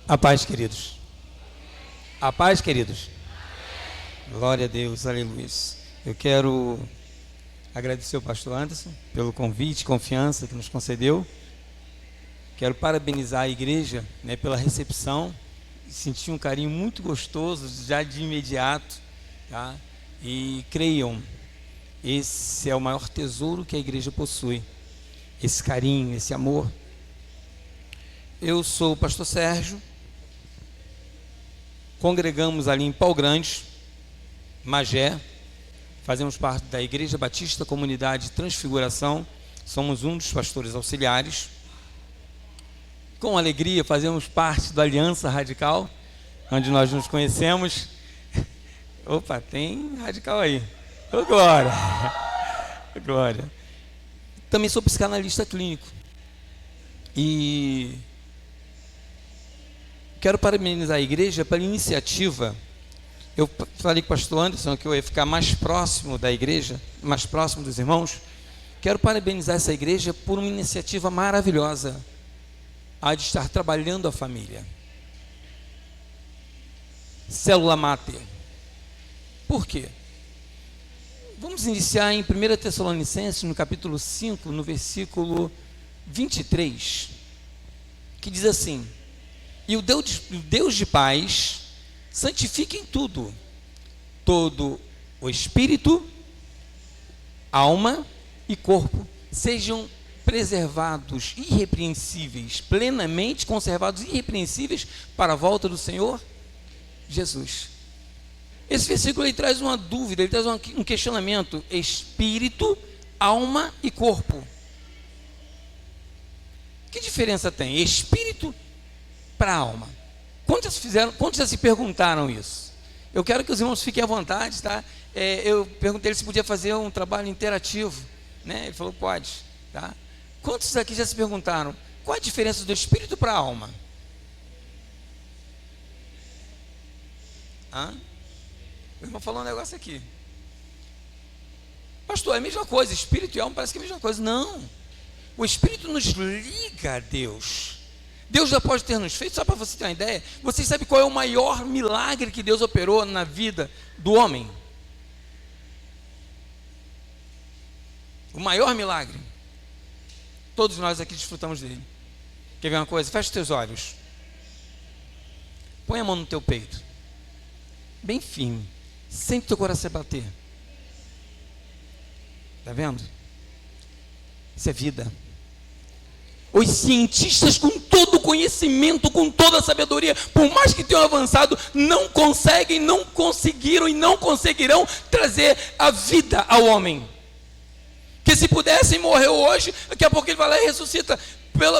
A paz, queridos. A paz, queridos. Glória a Deus, aleluia. Eu quero agradecer ao pastor Anderson pelo convite e confiança que nos concedeu. Quero parabenizar a igreja, pela recepção. Senti um carinho muito gostoso já de imediato, tá? E creiam, esse é o maior tesouro que a igreja possui, esse carinho, esse amor. Eu sou o pastor Sérgio, congregamos ali em Pau Grande, Magé, fazemos parte da Igreja Batista Comunidade Transfiguração, somos um dos pastores auxiliares. Com alegria fazemos parte da Aliança Radical, onde nós nos conhecemos. Opa, tem radical aí. Ô, glória! Glória! Também sou psicanalista clínico. E quero parabenizar a igreja pela iniciativa. Eu falei com o pastor Anderson que eu ia ficar mais próximo da igreja, mais próximo dos irmãos. Quero parabenizar essa igreja por uma iniciativa maravilhosa, a de estar trabalhando a família. Célula Máter. Por quê? Vamos iniciar em 1 Tessalonicenses, no capítulo 5, no versículo 23, que diz assim: e o Deus de paz santifique em tudo, todo o espírito, alma e corpo, sejam preservados irrepreensíveis, plenamente conservados irrepreensíveis para a volta do Senhor Jesus. Esse versículo ele traz uma dúvida, ele traz um questionamento: espírito, alma e corpo. Que diferença tem espírito para alma? Quantos já se perguntaram isso? Eu quero que os irmãos fiquem à vontade, tá? Eu perguntei ele se podia fazer um trabalho interativo, né? Ele falou pode, tá? Quantos aqui já se perguntaram qual a diferença do espírito para a alma? O irmão falou um negócio aqui. Pastor, é a mesma coisa, espírito e alma parece que é a mesma coisa. Não, o espírito nos liga a Deus. Deus já pode ter nos feito, só para você ter uma ideia. Vocês sabem qual é o maior milagre que Deus operou na vida do homem? O maior milagre. Todos nós aqui desfrutamos dele. Quer ver uma coisa? Fecha os teus olhos. Põe a mão no teu peito. Bem firme. Sente teu coração bater. Está vendo? Isso é vida. Os cientistas, com todo o conhecimento, com toda a sabedoria, por mais que tenham avançado, não conseguem, não conseguiram e não conseguirão trazer a vida ao homem. Que se pudessem morrer hoje, daqui a pouco ele vai lá e ressuscita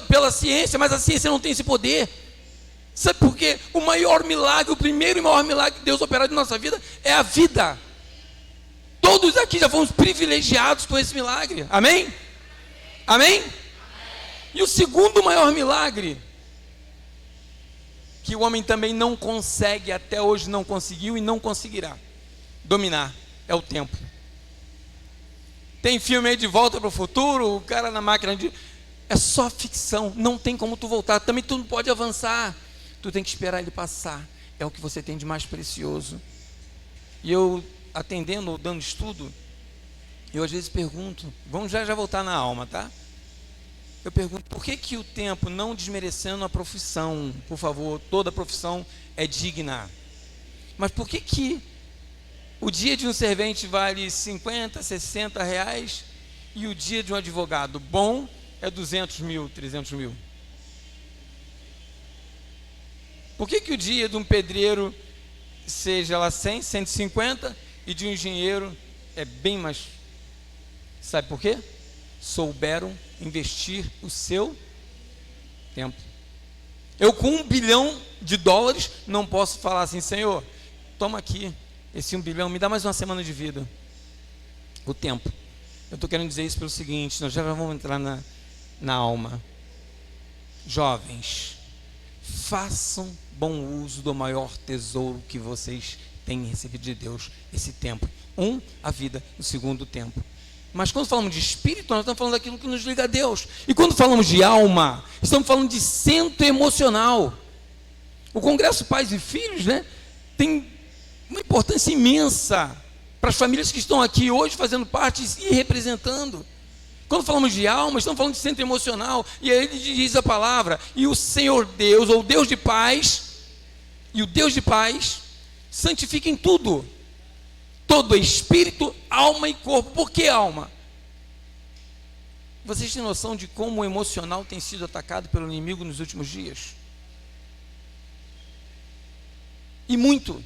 pela ciência, mas a ciência não tem esse poder. Sabe por quê? O maior milagre, o primeiro e maior milagre que Deus operou em nossa vida é a vida. Todos aqui já fomos privilegiados com esse milagre. Amém? Amém? E o segundo maior milagre, que o homem também não consegue, até hoje não conseguiu e não conseguirá dominar, é o tempo. Tem filme aí de Volta para o Futuro, o cara na máquina de... É só ficção, não tem como tu voltar, também tu não pode avançar, tu tem que esperar ele passar, é o que você tem de mais precioso. E eu, atendendo ou dando estudo, eu às vezes pergunto, vamos já voltar na alma, tá? Eu pergunto, por que o tempo, não desmerecendo a profissão, por favor, toda profissão é digna, mas por que o dia de um servente vale 50, 60 reais e o dia de um advogado bom é 200 mil, 300 mil? Por que o dia de um pedreiro seja lá 100, 150 e de um engenheiro é bem mais? Sabe por quê? Souberam investir o seu tempo. Eu com $1 bilhão não posso falar assim: Senhor, toma aqui esse 1 bilhão, me dá mais uma semana de vida. O tempo. Eu estou querendo dizer isso pelo seguinte: nós já vamos entrar na alma. Jovens, façam bom uso do maior tesouro que vocês têm recebido de Deus, esse tempo. A vida, o segundo, o tempo. Mas quando falamos de espírito, nós estamos falando daquilo que nos liga a Deus. E quando falamos de alma, estamos falando de centro emocional. O Congresso Pais e Filhos, né, tem uma importância imensa para as famílias que estão aqui hoje fazendo parte e representando. Quando falamos de alma, estamos falando de centro emocional, e aí ele diz a palavra, e o Senhor Deus, ou Deus de paz, e o Deus de paz, santifica em tudo, todo espírito, alma e corpo. Por que alma? Vocês têm noção de como o emocional tem sido atacado pelo inimigo nos últimos dias? E muito.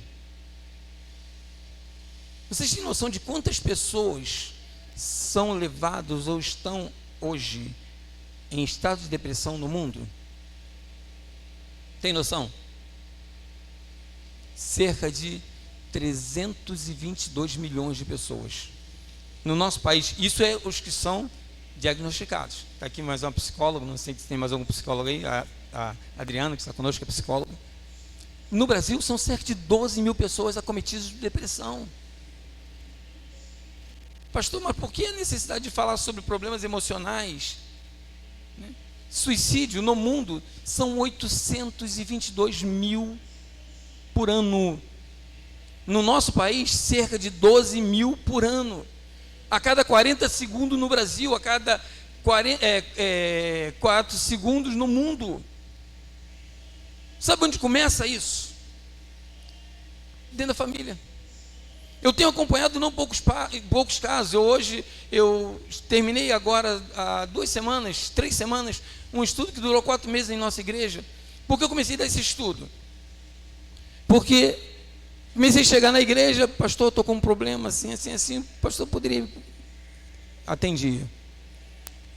Vocês têm noção de quantas pessoas são levados ou estão hoje em estado de depressão no mundo? Tem noção? Cerca de 322 milhões de pessoas. No nosso país, isso é os que são diagnosticados. Está aqui mais uma psicóloga, não sei se tem mais algum psicólogo aí, a Adriana, que está conosco, que é psicóloga. No Brasil, são cerca de 12 mil pessoas acometidas de depressão. Pastor, mas por que a necessidade de falar sobre problemas emocionais? Suicídio no mundo são 822 mil por ano. No nosso país, cerca de 12 mil por ano. A cada 40 segundos no Brasil, a cada 4 segundos no mundo. Sabe onde começa isso? Dentro da família. Eu tenho acompanhado não poucos casos. Hoje eu terminei agora há 3 semanas, um estudo que durou 4 meses em nossa igreja. Por que eu comecei a dar esse estudo? Porque comecei a chegar na igreja, pastor, estou com um problema assim, pastor, poderia... Atendia.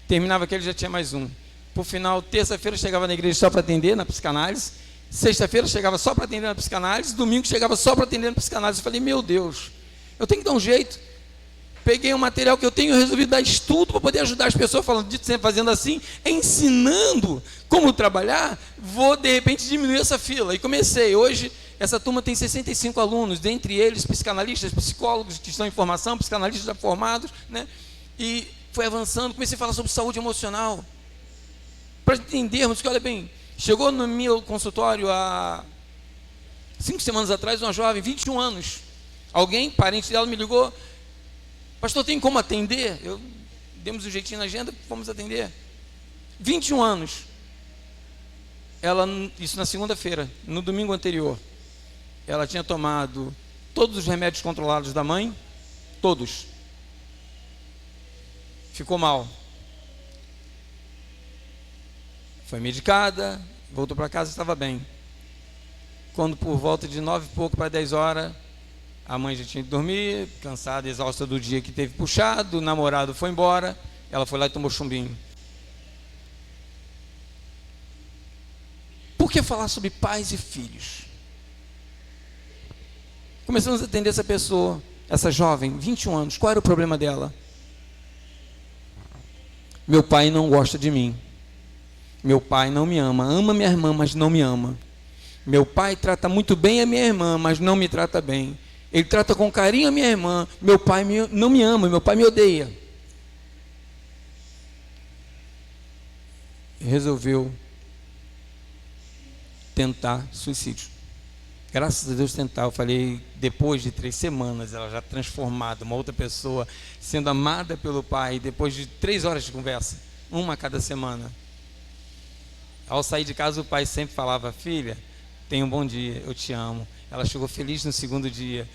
Terminava aquele, já tinha mais um. Por final, terça-feira chegava na igreja só para atender, na psicanálise. Sexta-feira chegava só para atender na psicanálise. Domingo chegava só para atender na psicanálise. Eu falei, meu Deus, eu tenho que dar um jeito. Peguei um material que eu tenho, resolvi dar estudo para poder ajudar as pessoas, falando, sempre fazendo assim, ensinando como trabalhar, vou de repente diminuir essa fila. E comecei. Hoje, essa turma tem 65 alunos, dentre eles psicanalistas, psicólogos que estão em formação, psicanalistas já formados, né? E foi avançando, comecei a falar sobre saúde emocional, para entendermos que, olha bem, chegou no meu consultório há 5 semanas atrás, uma jovem, 21 anos, alguém, parente dela, me ligou, pastor, tem como atender? Demos um jeitinho na agenda, fomos atender. 21 anos, ela, isso na segunda-feira, no domingo anterior, ela tinha tomado todos os remédios controlados da mãe, todos. Ficou mal. Foi medicada, voltou para casa e estava bem. Quando por volta de 9 e pouco para 10 horas, a mãe já tinha que dormir, cansada, exausta do dia que teve puxado, o namorado foi embora, ela foi lá e tomou chumbinho. Por que falar sobre pais e filhos? Começamos a atender essa pessoa, essa jovem, 21 anos, qual era o problema dela? Meu pai não gosta de mim. Meu pai não me ama. Ama minha irmã, mas não me ama. Meu pai trata muito bem a minha irmã, mas não me trata bem. Ele trata com carinho a minha irmã. Meu pai não me ama, meu pai me odeia. Resolveu tentar suicídio. Graças a Deus tentar. Eu falei, depois de 3 semanas, ela já transformada, uma outra pessoa, sendo amada pelo pai, depois de 3 horas de conversa, uma a cada semana. Ao sair de casa, o pai sempre falava, filha, tenha um bom dia, eu te amo. Ela chegou feliz no segundo dia,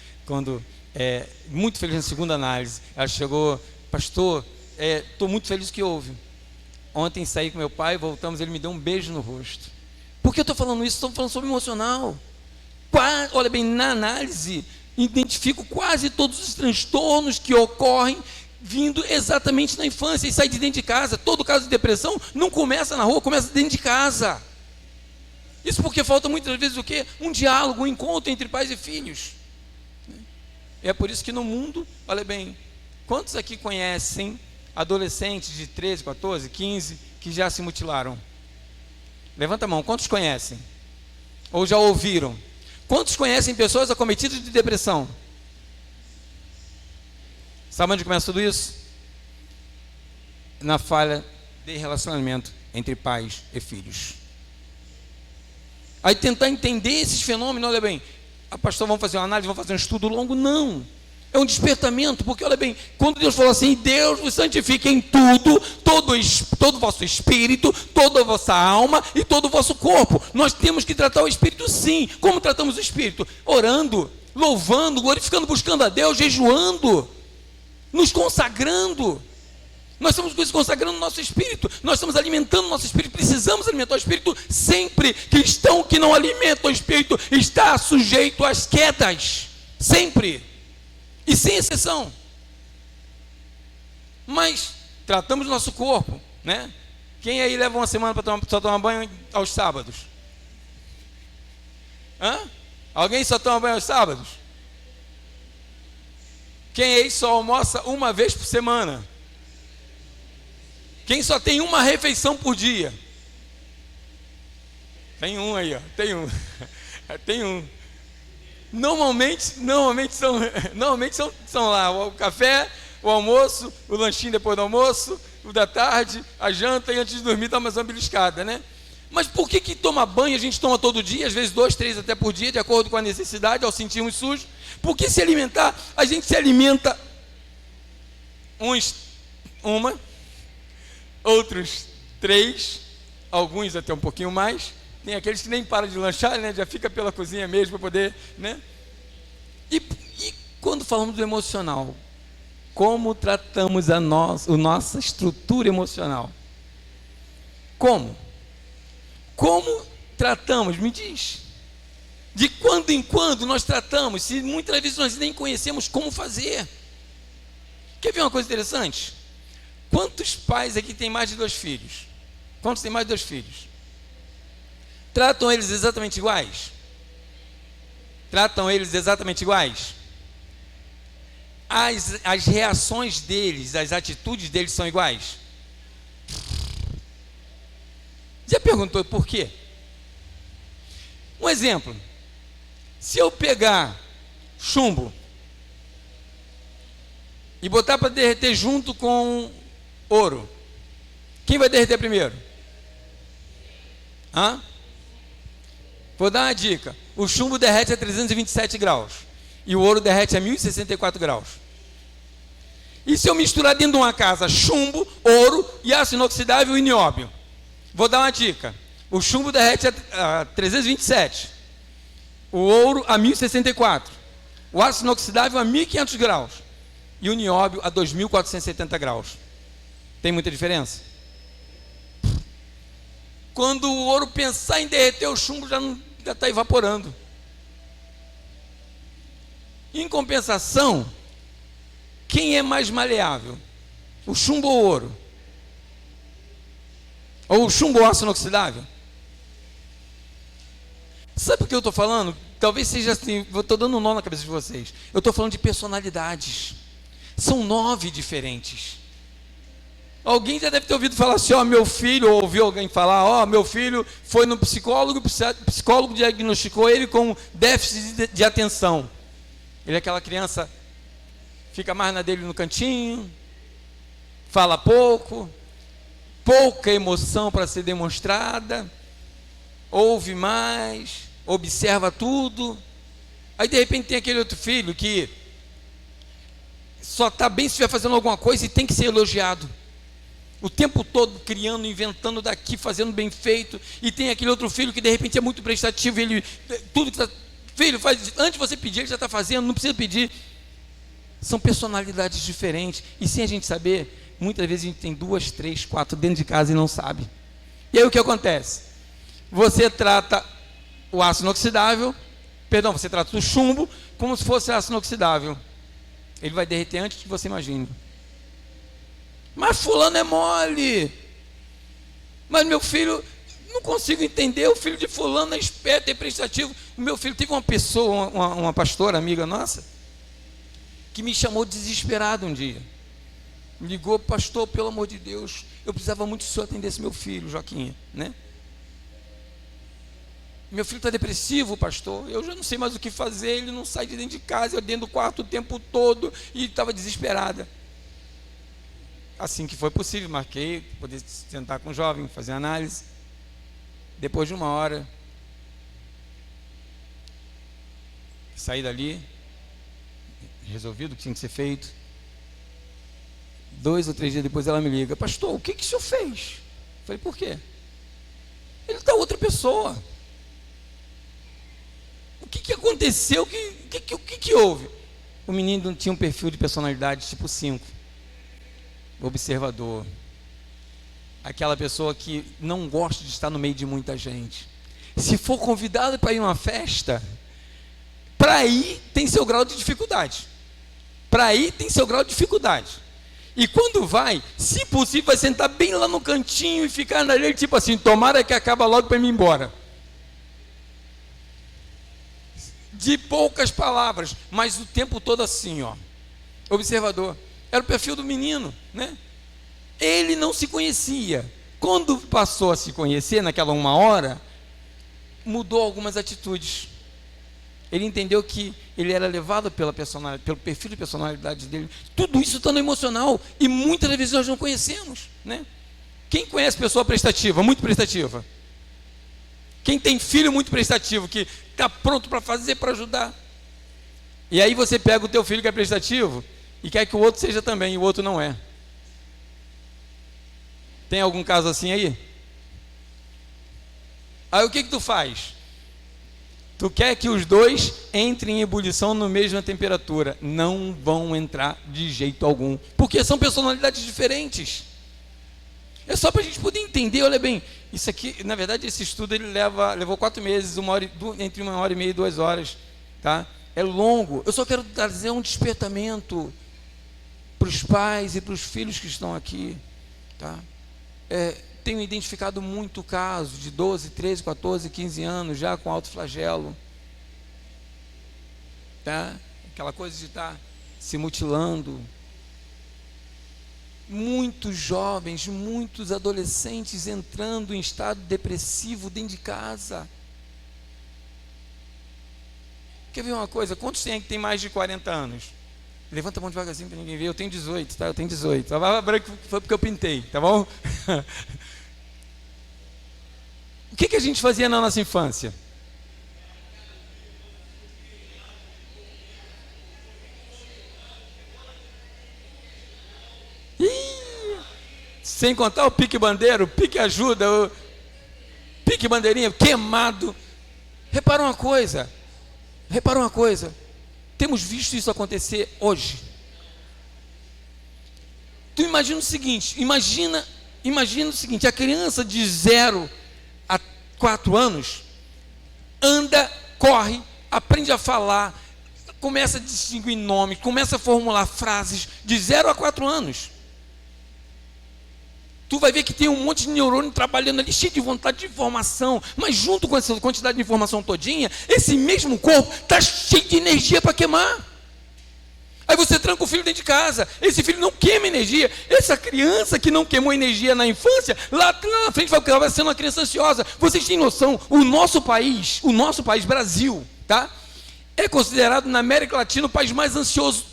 muito feliz na segunda análise. Ela chegou, pastor, estou muito feliz que houve. Ontem saí com meu pai, voltamos, ele me deu um beijo no rosto. Por que eu estou falando isso? Estou falando sobre emocional. Olha bem, na análise, identifico quase todos os transtornos que ocorrem vindo exatamente na infância e sai de dentro de casa. Todo caso de depressão não começa na rua, começa dentro de casa. Isso porque falta muitas vezes o quê? Um diálogo, um encontro entre pais e filhos. É por isso que no mundo, olha bem, quantos aqui conhecem adolescentes de 13, 14, 15 que já se mutilaram? Levanta a mão, quantos conhecem? Ou já ouviram? Quantos conhecem pessoas acometidas de depressão? Sabe onde começa tudo isso? Na falha de relacionamento entre pais e filhos. Aí tentar entender esses fenômenos, olha bem, a pastor, vamos fazer uma análise, vamos fazer um estudo longo? Não. É um despertamento, porque olha bem, quando Deus falou assim, Deus vos santifica em tudo, todo o vosso espírito, toda a vossa alma e todo o vosso corpo. Nós temos que tratar o espírito sim. Como tratamos o espírito? Orando, louvando, glorificando, buscando a Deus, jejuando, nos consagrando. Nós estamos consagrando o nosso espírito, nós estamos alimentando o nosso espírito, precisamos alimentar o espírito sempre. Cristão que não alimenta o espírito está sujeito às quedas, sempre, e sem exceção. Mas tratamos o nosso corpo, né? Quem aí leva uma semana para só tomar banho aos sábados? Hã? Alguém só toma banho aos sábados? Quem aí só almoça uma vez por semana? Quem só tem uma refeição por dia? Tem um aí, ó. Tem um. Tem um. Normalmente são lá o café, o almoço, o lanchinho depois do almoço, o da tarde, a janta e antes de dormir dá mais uma beliscada, né? Mas por que toma banho? A gente toma todo dia, às vezes 2, 3 até por dia, de acordo com a necessidade, ao sentirmos sujos. Porque se alimentar, a gente se alimenta outros 3, alguns até um pouquinho mais. Tem aqueles que nem param de lanchar, né? Já fica pela cozinha mesmo para poder, né? E quando falamos do emocional, como tratamos a nossa estrutura emocional? Como tratamos? Me diz. De quando em quando nós tratamos, se muitas vezes nós nem conhecemos como fazer. Quer ver uma coisa interessante? Quantos pais aqui têm mais de 2 filhos? Quantos têm mais de 2 filhos? Tratam eles exatamente iguais? Tratam eles exatamente iguais? As reações deles, as atitudes deles são iguais? Já perguntou por quê? Um exemplo. Se eu pegar chumbo e botar para derreter junto com ouro, quem vai derreter primeiro? Hã? Vou dar uma dica. O chumbo derrete a 327 graus e o ouro derrete a 1064 graus. E se eu misturar dentro de uma casa chumbo, ouro e aço inoxidável e nióbio? Vou dar uma dica. O chumbo derrete a 327, o ouro a 1064, o aço inoxidável a 1500 graus e o nióbio a 2470 graus. Tem muita diferença? Quando o ouro pensar em derreter, o chumbo já está evaporando. Em compensação, quem é mais maleável? O chumbo ou o ouro? Ou o chumbo ou aço inoxidável? Sabe o que eu estou falando? Talvez seja assim, eu estou dando um nó na cabeça de vocês. Eu estou falando de personalidades. São 9 diferentes. Alguém já deve ter ouvido falar assim, ó, meu filho, ou ouviu alguém falar, ó, meu filho foi no psicólogo, o psicólogo diagnosticou ele com déficit de atenção. Ele é aquela criança, fica mais na dele no cantinho, fala pouca emoção para ser demonstrada, ouve mais, observa tudo. Aí de repente tem aquele outro filho que só está bem se estiver fazendo alguma coisa e tem que ser elogiado. O tempo todo criando, inventando daqui, fazendo bem feito. E tem aquele outro filho que de repente é muito prestativo. Ele, tudo que está, filho, faz, antes de você pedir, ele já está fazendo, não precisa pedir. São personalidades diferentes. E sem a gente saber, muitas vezes a gente tem 2, 3, 4 dentro de casa e não sabe. E aí o que acontece? Você trata o aço inoxidável, você trata o chumbo como se fosse aço inoxidável. Ele vai derreter antes que você imagine. Mas fulano é mole. Mas meu filho, não consigo entender, o filho de fulano é esperto, é prestativo. O meu filho teve uma pessoa, uma pastora amiga nossa, que me chamou desesperado um dia. Me ligou, pastor, pelo amor de Deus, eu precisava muito que o senhor atendesse meu filho, Joaquim, né? Meu filho está depressivo, pastor, eu já não sei mais o que fazer, ele não sai de dentro de casa, eu dentro do quarto o tempo todo, e estava desesperada. Assim que foi possível, marquei, poder sentar com o jovem, fazer análise. Depois de 1 hora, Saí dali, resolvido o que tinha que ser feito. 2 ou 3 dias depois ela me liga: pastor, o que o senhor fez? Eu falei: por quê? Ele está outra pessoa. O que aconteceu? O que houve? O menino tinha um perfil de personalidade tipo 5. Observador. Aquela pessoa que não gosta de estar no meio de muita gente. Se for convidado para ir a uma festa, para ir tem seu grau de dificuldade. E quando vai, se possível, vai sentar bem lá no cantinho e ficar na dele, tipo assim: tomara que acabe logo para ir embora. De poucas palavras, mas o tempo todo assim, ó. Observador. Era o perfil do menino, né? Ele não se conhecia. Quando passou a se conhecer, naquela 1 hora, mudou algumas atitudes. Ele entendeu que ele era levado pelo perfil de personalidade dele. Tudo isso está no emocional. E muitas vezes nós não conhecemos, né? Quem conhece pessoa prestativa, muito prestativa? Quem tem filho muito prestativo, que está pronto para fazer, para ajudar? E aí você pega o teu filho que é prestativo e quer que o outro seja também, e o outro não é. Tem algum caso assim aí? Aí o que tu faz? Tu quer que os dois entrem em ebulição na mesma temperatura. Não vão entrar de jeito algum, porque são personalidades diferentes. É só para a gente poder entender. Olha bem, isso aqui, na verdade, esse estudo ele levou 4 meses, entre 1h30 e 2 horas, tá? É longo. Eu só quero trazer um despertamento para os pais e para os filhos que estão aqui, tá? Tenho identificado muito caso de 12, 13, 14, 15 anos já com autoflagelo, tá? Aquela coisa de estar se mutilando. Muitos jovens, muitos adolescentes entrando em estado depressivo dentro de casa. Quer ver uma coisa? Quantos tem que tem mais de 40 anos? Levanta a mão devagarzinho para ninguém ver. Eu tenho 18, tá? Eu tenho 18. A barba branca foi porque eu pintei, tá bom? O que a gente fazia na nossa infância? Sem contar o pique bandeiro, o pique ajuda, o pique bandeirinha, queimado. Repara uma coisa. Temos visto isso acontecer hoje. Tu imagina o seguinte, imagina o seguinte: a criança de 0 a 4 anos anda, corre, aprende a falar, começa a distinguir nomes, começa a formular frases de 0 a 4 anos. Tu vai ver que tem um monte de neurônio trabalhando ali, cheio de vontade de informação, mas junto com essa quantidade de informação todinha, esse mesmo corpo está cheio de energia para queimar. Aí você tranca o filho dentro de casa, esse filho não queima energia. Essa criança que não queimou energia na infância, lá na frente vai ser uma criança ansiosa. Vocês têm noção, o nosso país, Brasil, tá? É considerado na América Latina o país mais ansioso.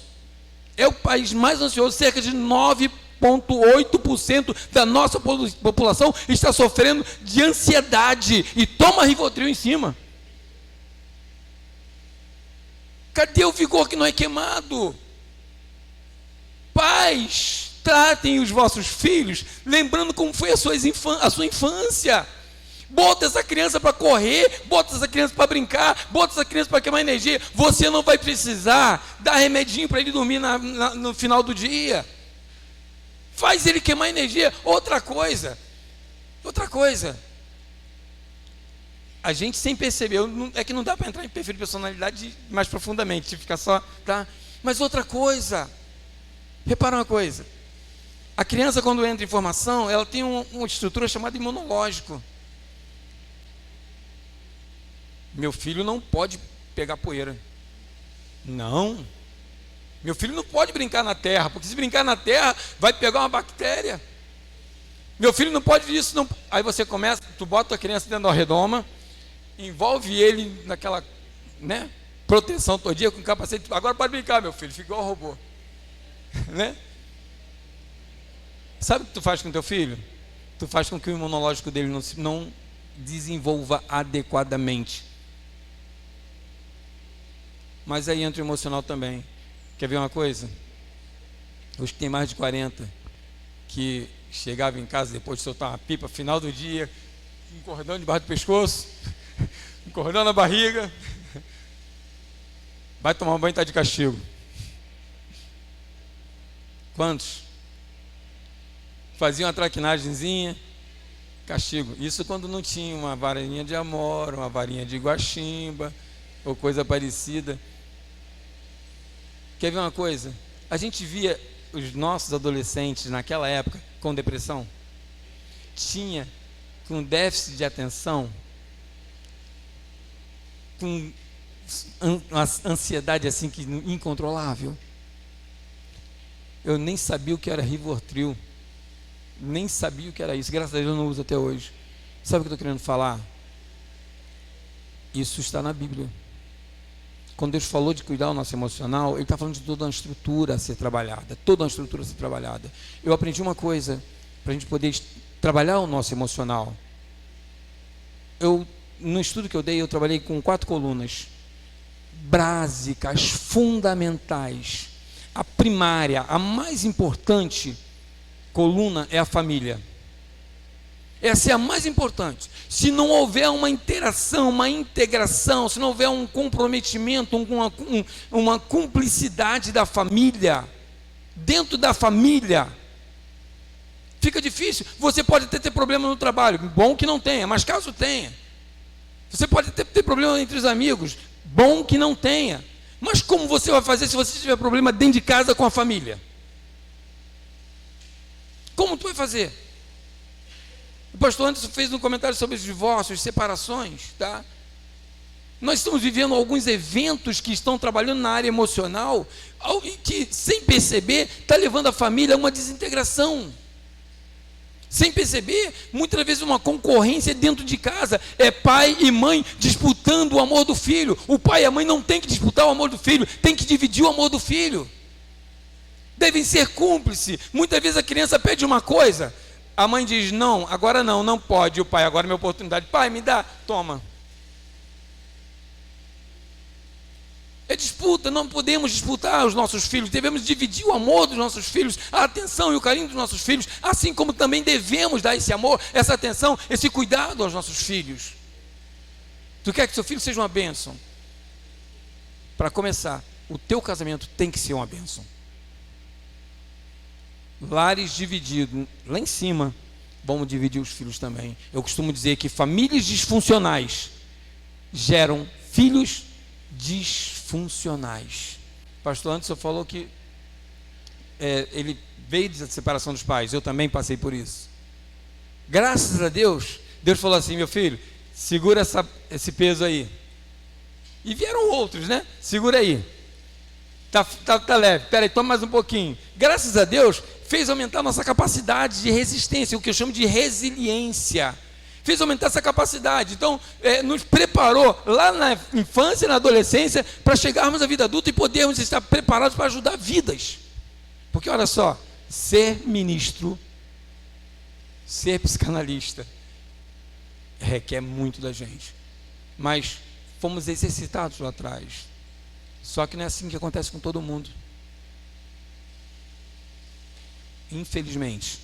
É o país mais ansioso. Cerca de 9,8% da nossa população está sofrendo de ansiedade e toma Rivotril em cima. Cadê o vigor que não é queimado? Pais, tratem os vossos filhos lembrando como foi a sua infância. Bota essa criança para correr, bota essa criança para brincar, bota essa criança para queimar energia. Você não vai precisar dar remedinho para ele dormir no final do dia. Faz ele queimar energia. Outra coisa. A gente sem perceber, é que não dá para entrar em perfil de personalidade mais profundamente, ficar só, tá? Mas outra coisa, repara uma coisa: a criança, quando entra em formação, ela tem uma estrutura chamada imunológico. Meu filho não pode pegar poeira. Não. Meu filho não pode brincar na terra, porque se brincar na terra, vai pegar uma bactéria. Meu filho não pode isso, não. Aí você começa, tu bota a criança dentro da redoma, envolve ele naquela, né, proteção todo dia, com capacete. Agora pode brincar, meu filho, fica igual robô. Né? Sabe o que tu faz com teu filho? Tu faz com que o imunológico dele não desenvolva adequadamente. Mas aí entra o emocional também. Quer ver uma coisa? Os que tem mais de 40, que chegava em casa depois de soltar uma pipa, final do dia, um cordão debaixo do pescoço, um cordão na barriga, vai tomar um banho e está de castigo. Quantos? Faziam uma traquinagemzinha, castigo. Isso quando não tinha uma varinha de amora, uma varinha de guaximba, ou coisa parecida. Quer ver uma coisa? A gente via os nossos adolescentes naquela época com depressão, tinha com déficit de atenção, com uma ansiedade assim que incontrolável. Eu nem sabia o que era Rivotril, nem sabia o que era isso. Graças a Deus eu não uso até hoje. Sabe o que eu estou querendo falar? Isso está na Bíblia. Quando Deus falou de cuidar do nosso emocional, Ele está falando de toda uma estrutura a ser trabalhada. Toda uma estrutura a ser trabalhada. Eu aprendi uma coisa, para a gente poder trabalhar o nosso emocional. No estudo que eu dei, eu trabalhei com 4 colunas básicas, fundamentais. A primária, a mais importante coluna é a família. Essa é a mais importante. Se não houver uma interação, uma integração, se não houver um comprometimento, uma cumplicidade da família, dentro da família, fica difícil. Você pode até ter problema no trabalho, bom que não tenha, mas caso tenha. Você pode até ter problema entre os amigos, bom que não tenha. Mas como você vai fazer se você tiver problema dentro de casa com a família? Como tu vai fazer? O pastor Anderson fez um comentário sobre os divórcios, separações, tá? Nós estamos vivendo alguns eventos que estão trabalhando na área emocional, que sem perceber está levando a família a uma desintegração. Sem perceber, muitas vezes uma concorrência dentro de casa, é pai e mãe disputando o amor do filho. O pai e a mãe não tem que disputar o amor do filho, tem que dividir o amor do filho. Devem ser cúmplices. Muitas vezes a criança pede uma coisa, a mãe diz, não, agora não pode. O pai, agora é minha oportunidade. Pai, me dá, toma. É disputa, não podemos disputar os nossos filhos. Devemos dividir o amor dos nossos filhos, a atenção e o carinho dos nossos filhos, assim como também devemos dar esse amor, essa atenção, esse cuidado aos nossos filhos. Tu quer que seu filho seja uma bênção? Para começar, o teu casamento tem que ser uma bênção. Lares divididos, lá em cima, vamos dividir os filhos também. Eu costumo dizer que famílias disfuncionais geram filhos disfuncionais. O pastor Anderson falou que ele veio da separação dos pais. Eu também passei por isso. Graças a Deus, Deus falou assim, meu filho, segura esse peso aí. E vieram outros, né? Segura aí. Tá leve, peraí, toma mais um pouquinho. Graças a Deus, fez aumentar nossa capacidade de resistência, o que eu chamo de resiliência. Fez aumentar essa capacidade. Então, nos preparou lá na infância e na adolescência para chegarmos à vida adulta e podermos estar preparados para ajudar vidas. Porque olha só, ser ministro, ser psicanalista, requer muito da gente. Mas fomos exercitados lá atrás. Só que não é assim que acontece com todo mundo. Infelizmente,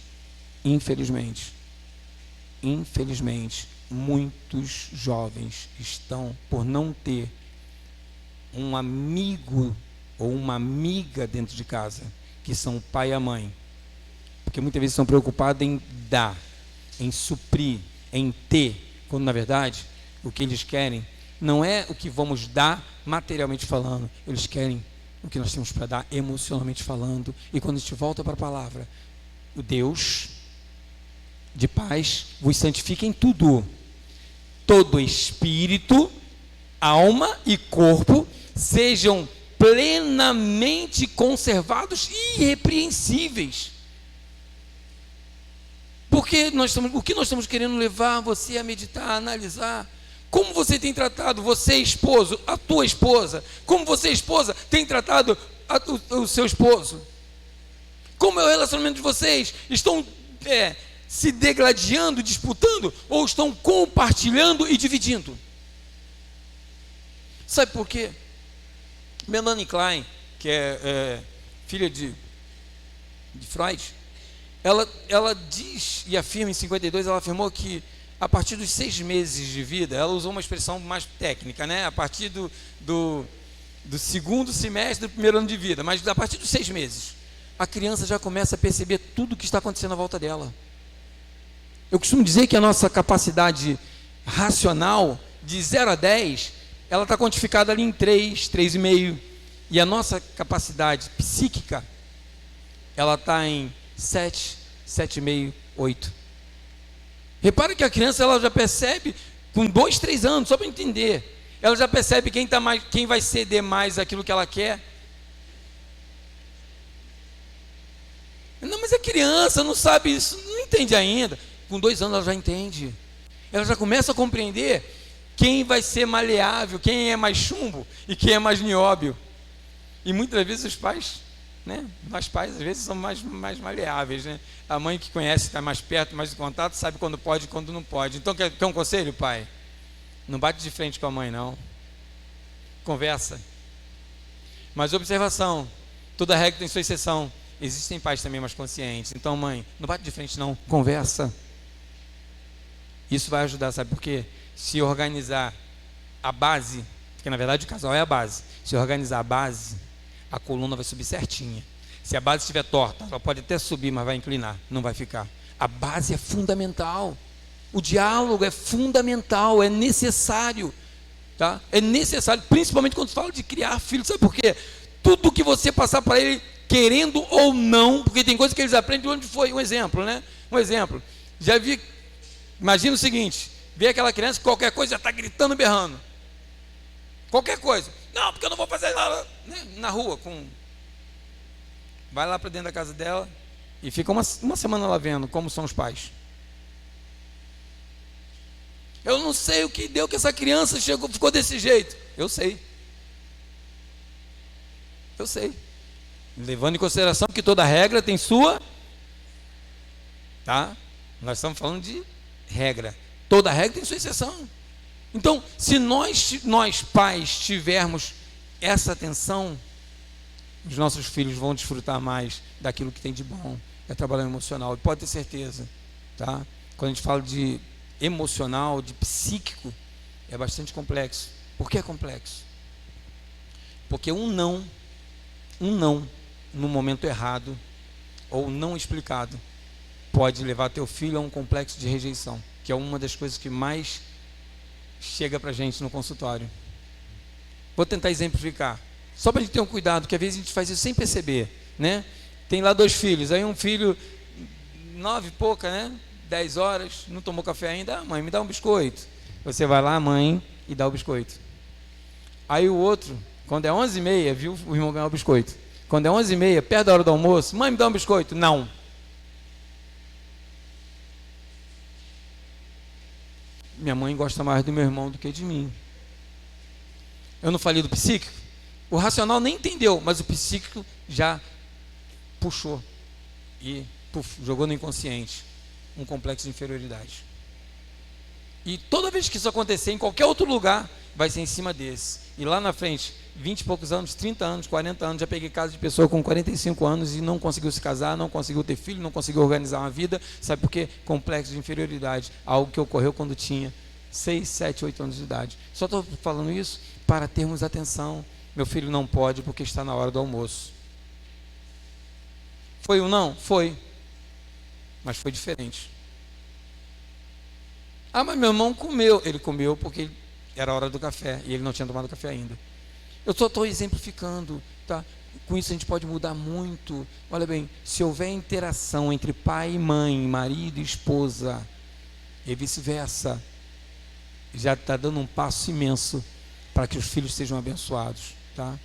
muitos jovens estão por não ter um amigo ou uma amiga dentro de casa, que são o pai e a mãe, porque muitas vezes estão preocupados em dar, em suprir, em ter, quando na verdade o que eles querem não é o que vamos dar materialmente falando, eles querem o que nós temos para dar emocionalmente falando. E quando a gente volta para a palavra, o Deus de paz vos santifica em tudo, todo espírito, alma e corpo sejam plenamente conservados e irrepreensíveis. Porque o que nós estamos querendo levar você a meditar, a analisar? Como você tem tratado, você esposo, a tua esposa? Como você, esposa, tem tratado o seu esposo? Como é o relacionamento de vocês? Estão se degladiando, disputando, ou estão compartilhando e dividindo? Sabe por quê? Melanie Klein, que é filha de Freud, ela diz e afirma em 52, ela afirmou que a partir dos 6 meses de vida, ela usou uma expressão mais técnica, né? A partir do segundo semestre do primeiro ano de vida, mas a partir dos 6 meses, a criança já começa a perceber tudo o que está acontecendo à volta dela. Eu costumo dizer que a nossa capacidade racional, de 0 a 10, ela está quantificada ali em 3, 3,5, e a nossa capacidade psíquica, ela está em 7, 7,5, 8. Repara que a criança, ela já percebe, com 2, 3 anos, só para entender, ela já percebe quem vai ceder mais aquilo que ela quer. Não, mas é criança, não sabe isso, não entende ainda. Com 2 anos ela já entende. Ela já começa a compreender quem vai ser maleável, quem é mais chumbo e quem é mais nióbio. E muitas vezes os pais, né? Nós pais às vezes somos mais maleáveis, né? A mãe que conhece, está mais perto, mais em contato, sabe quando pode e quando não pode. Então quer um conselho, pai? Não bate de frente com a mãe, não. Conversa. Mas observação, toda regra tem sua exceção. Existem pais também mais conscientes. Então, mãe, não bate de frente, não. Conversa. Isso vai ajudar, sabe por quê? Se organizar a base, porque na verdade o casal é a base. Se organizar a base, a coluna vai subir certinha. Se a base estiver torta, ela pode até subir, mas vai inclinar, não vai ficar. A base é fundamental. O diálogo é fundamental, é necessário, tá? É necessário, principalmente quando se fala de criar filhos. Sabe por quê? Tudo que você passar para ele, querendo ou não, porque tem coisas que eles aprendem onde foi. Um exemplo, né? Um exemplo. Já vi, imagina o seguinte, vê aquela criança que qualquer coisa já está gritando, berrando. Qualquer coisa. Não, porque eu não vou fazer nada, né? Na rua, vai lá para dentro da casa dela e fica uma semana lá vendo como são os pais. Eu não sei o que deu que essa criança ficou desse jeito. Eu sei. Levando em consideração que toda regra tem sua, tá? Nós estamos falando de regra. Toda regra tem sua exceção. Então, se nós pais tivermos essa atenção, os nossos filhos vão desfrutar mais daquilo que tem de bom, é trabalho emocional. E pode ter certeza, tá? Quando a gente fala de emocional, de psíquico, é bastante complexo. Por que é complexo? Porque um não no momento errado ou não explicado pode levar teu filho a um complexo de rejeição, que é uma das coisas que mais chega pra gente no consultório. Vou tentar exemplificar, só para a gente ter um cuidado, que às vezes a gente faz isso sem perceber, né? Tem lá 2 filhos, aí um filho 9 e pouca, né? 10 horas, não tomou café ainda. Mãe, me dá um biscoito. Você vai lá, mãe, e dá o biscoito. Aí o outro, quando é 11h30, viu o irmão ganhar o biscoito. Quando é 11h30, perto da hora do almoço, mãe, me dá um biscoito. Não. Minha mãe gosta mais do meu irmão do que de mim. Eu não falei do psíquico? O racional nem entendeu, mas o psíquico já puxou e jogou no inconsciente um complexo de inferioridade. E toda vez que isso acontecer em qualquer outro lugar, vai ser em cima desse. E lá na frente, 20 e poucos anos, 30 anos, 40 anos, já peguei caso de pessoa com 45 anos e não conseguiu se casar, não conseguiu ter filho, não conseguiu organizar uma vida. Sabe por quê? Complexo de inferioridade, algo que ocorreu quando tinha 6, 7, 8 anos de idade. Só estou falando isso para termos atenção. Meu filho não pode porque está na hora do almoço. Foi um não? Foi. Mas foi diferente. Ah, mas meu irmão comeu. Ele comeu porque era a hora do café e ele não tinha tomado café ainda. Eu só estou exemplificando, tá? Com isso a gente pode mudar muito. Olha bem, se houver interação entre pai e mãe, marido e esposa, e vice-versa, já está dando um passo imenso para que os filhos sejam abençoados, tá?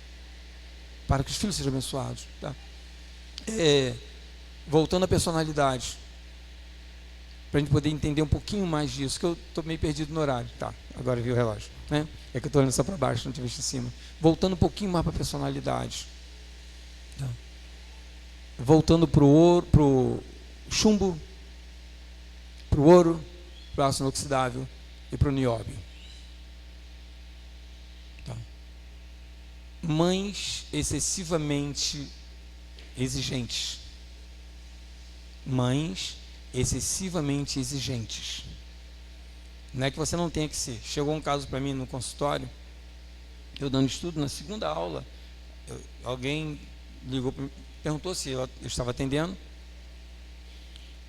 Para que os filhos sejam abençoados, tá? Voltando à personalidade, para a gente poder entender um pouquinho mais disso, que eu estou meio perdido no horário. Tá, agora vi o relógio, né? É que eu estou olhando só para baixo, não tinha visto em cima. Voltando um pouquinho mais para a personalidade. Tá? Voltando para o ouro, para o chumbo, para o ouro, para o aço inoxidável e para o nióbio. Tá? Mães excessivamente exigentes. Mães excessivamente exigentes. Não é que você não tenha que ser. Chegou um caso para mim no consultório, eu dando estudo, na segunda aula, alguém ligou, perguntou se eu estava atendendo,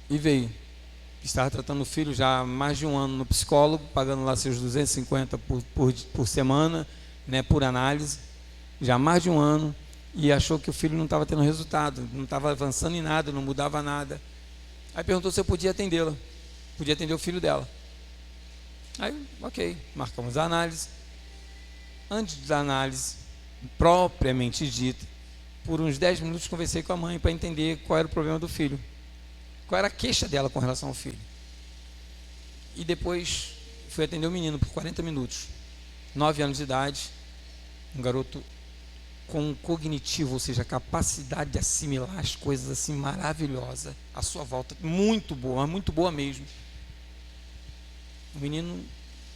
e veio. Estava tratando o filho já há mais de um ano no psicólogo, pagando lá seus 250 por semana, né, por análise, já há mais de um ano, e achou que o filho não estava tendo resultado, não estava avançando em nada, não mudava nada. Aí perguntou se eu podia atendê-la, podia atender o filho dela. Aí, ok, marcamos a análise. Antes da análise propriamente dita, por uns 10 minutos conversei com a mãe para entender qual era o problema do filho, qual era a queixa dela com relação ao filho. E depois fui atender o menino por 40 minutos, 9 anos de idade, um garoto com cognitivo, ou seja, capacidade de assimilar as coisas assim maravilhosa à sua volta, muito boa mesmo. O menino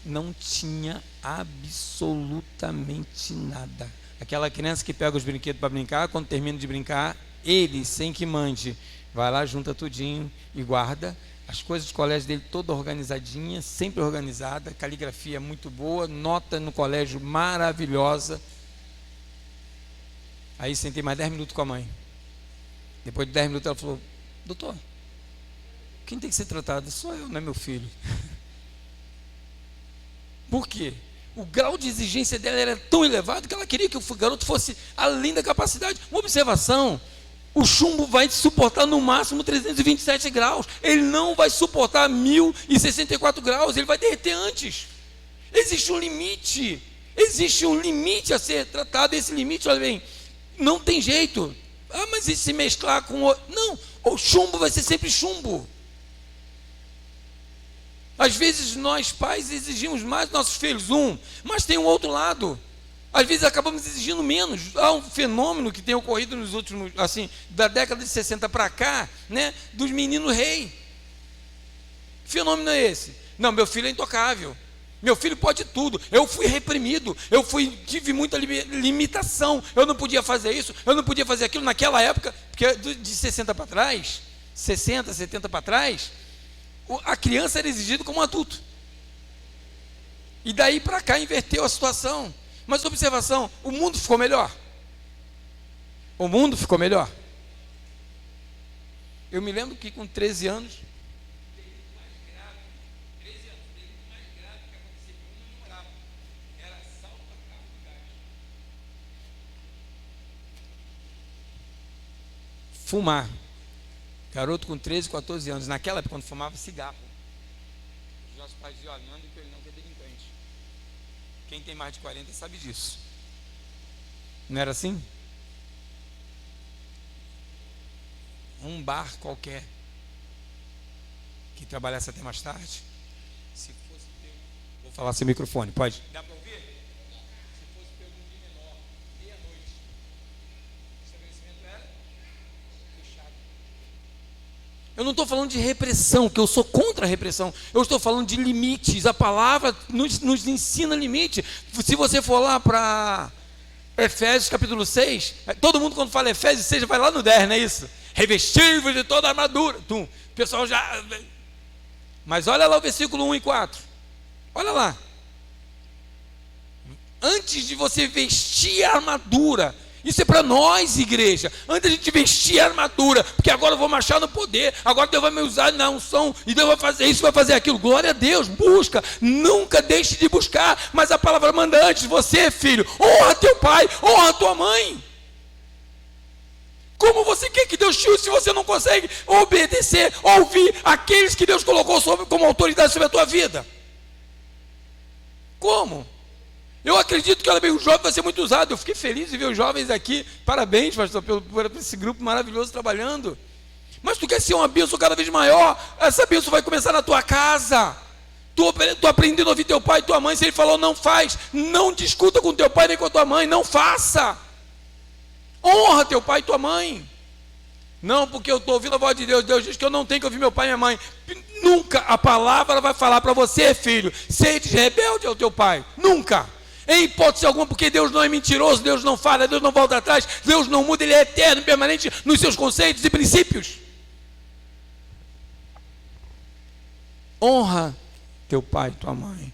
não tinha absolutamente nada. Aquela criança que pega os brinquedos para brincar, quando termina de brincar, ele, sem que mande, vai lá, junta tudinho e guarda. As coisas de colégio dele toda organizadinha, sempre organizada, caligrafia muito boa, nota no colégio maravilhosa. Aí sentei mais 10 minutos com a mãe. Depois de 10 minutos ela falou: doutor, quem tem que ser tratado? Sou eu, não é meu filho. Por quê? O grau de exigência dela era tão elevado que ela queria que o garoto fosse além da capacidade. Uma observação: o chumbo vai suportar no máximo 327 graus. Ele não vai suportar 1064 graus. Ele vai derreter antes. Existe um limite. Existe um limite a ser tratado. Esse limite, olha bem, não tem jeito. Ah, mas e se mesclar com o... Não, o chumbo vai ser sempre chumbo. Às vezes nós pais exigimos mais dos nossos filhos, mas tem um outro lado. Às vezes acabamos exigindo menos. Há um fenômeno que tem ocorrido nos últimos, assim, da década de 60 para cá, né, dos meninos rei. Que fenômeno é esse? Não, meu filho é intocável. Meu filho pode tudo. Eu fui reprimido. Tive muita limitação. Eu não podia fazer isso, eu não podia fazer aquilo naquela época, porque de 60 para trás, 60, 70 para trás, a criança era exigida como um adulto. E daí para cá inverteu a situação. Mas observação, o mundo ficou melhor. O mundo ficou melhor. Eu me lembro que com 13 anos, fumar. Garoto com 13, 14 anos, naquela época, quando fumava cigarro, os nossos pais diziam: olha, não ande com ele não, que é delinquente. Quem tem mais de 40 sabe disso. Não era assim? Um bar qualquer que trabalhasse até mais tarde, se fosse teu, vou falar sem microfone, pode? Dá para ouvir? Se fosse pelo um dia menor, meia-noite, o estabelecimento era fechado. Eu não estou falando de repressão, que eu sou contra a repressão. Eu estou falando de limites. A palavra nos ensina limite. Se você for lá para Efésios capítulo 6, todo mundo quando fala Efésios 6 vai lá no 10, não é isso? Revestível de toda a armadura. O pessoal já... Mas olha lá o versículo 1 e 4. Olha lá. Antes de você vestir a armadura... Isso é para nós, igreja. Antes de a gente vestir a armadura, porque agora eu vou marchar no poder, agora Deus vai me usar na unção, e Deus vai fazer isso, vai fazer aquilo. Glória a Deus, busca, nunca deixe de buscar. Mas a palavra manda antes: você, filho, honra teu pai, honra tua mãe. Como você quer que Deus te use se você não consegue obedecer, ouvir aqueles que Deus colocou como autoridade sobre a tua vida? Como? Eu acredito que o jovem vai ser muito usado. Eu fiquei feliz de ver os jovens aqui. Parabéns, pastor, por esse grupo maravilhoso trabalhando. Mas tu quer ser uma bênção cada vez maior? Essa bênção vai começar na tua casa. Tu aprendendo a ouvir teu pai e tua mãe. Se ele falou não faz, não discuta com teu pai nem com a tua mãe. Não faça. Honra teu pai e tua mãe. Não, porque eu estou ouvindo a voz de Deus. Deus diz que eu não tenho que ouvir meu pai e minha mãe. Nunca a palavra vai falar para você, filho: seja rebelde ao teu pai. Nunca. em hipótese alguma, porque Deus não é mentiroso, Deus não falha, Deus não volta atrás, Deus não muda, Ele é eterno, permanente nos seus conceitos e princípios. Honra teu pai e tua mãe.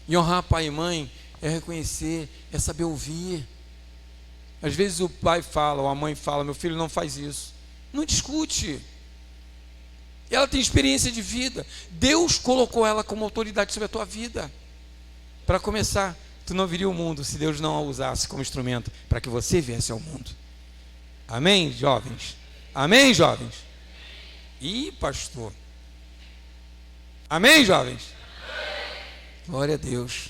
E honrar pai e mãe é reconhecer, é saber ouvir. Às vezes o pai fala, ou a mãe fala, meu filho não faz isso. Não discute. Ela tem experiência de vida. Deus colocou ela como autoridade sobre a tua vida. Para começar, tu não viria o mundo se Deus não a usasse como instrumento para que você viesse ao mundo. Amém, jovens? Amém, jovens? Ih, pastor. Amém, jovens? Glória a Deus.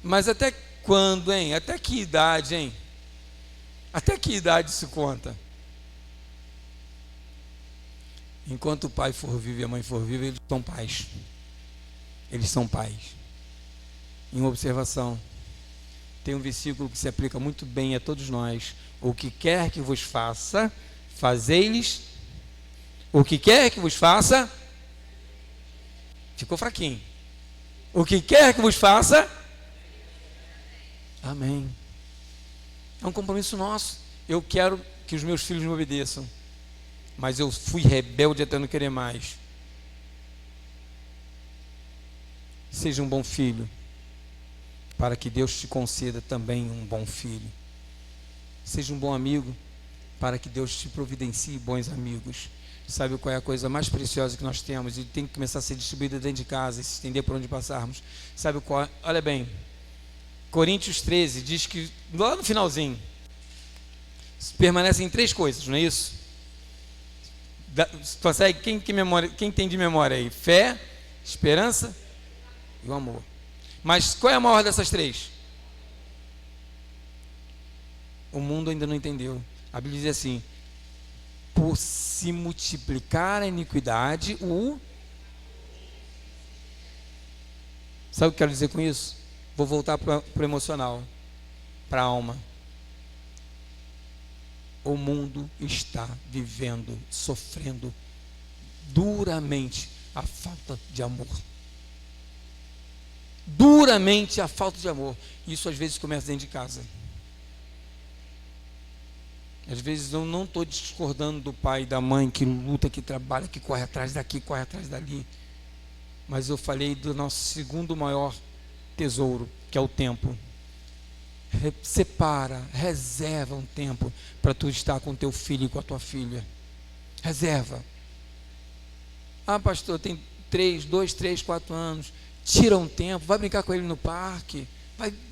Mas até quando, hein? Até que idade, hein? Até que idade se conta? Enquanto o pai for vivo e a mãe for viva, eles são pais. Eles são pais. Em uma observação, tem um versículo que se aplica muito bem a todos nós. O que quer que vos faça, fazei-lhes. O que quer que vos faça, ficou fraquinho. O que quer que vos faça, amém. É um compromisso nosso. Eu quero que os meus filhos me obedeçam, mas eu fui rebelde até não querer mais. Seja um bom filho, para que Deus te conceda também um bom filho. Seja um bom amigo, para que Deus te providencie bons amigos. Sabe qual é a coisa mais preciosa que nós temos e tem que começar a ser distribuída dentro de casa e se estender por onde passarmos? Sabe qual? Olha bem, Coríntios 13 diz que lá no finalzinho permanecem 3 coisas, não é isso? Consegue? Quem tem de memória aí? Fé, esperança e o amor. Mas qual é a maior dessas 3? O mundo ainda não entendeu. A Bíblia diz assim: por se multiplicar a iniquidade, Sabe o que eu quero dizer com isso? Vou voltar para o emocional, para a alma. O mundo está vivendo, sofrendo duramente a falta de amor. Duramente a falta de amor. Isso às vezes começa dentro de casa. Às vezes eu não estou discordando do pai e da mãe que luta, que trabalha, que corre atrás daqui, corre atrás dali. Mas eu falei do nosso segundo maior tesouro, que é o tempo. Separa, reserva um tempo para tu estar com teu filho e com a tua filha. Reserva. Ah, pastor, tem 2, 3, 4 anos. Tira um tempo, vai brincar com ele no parque.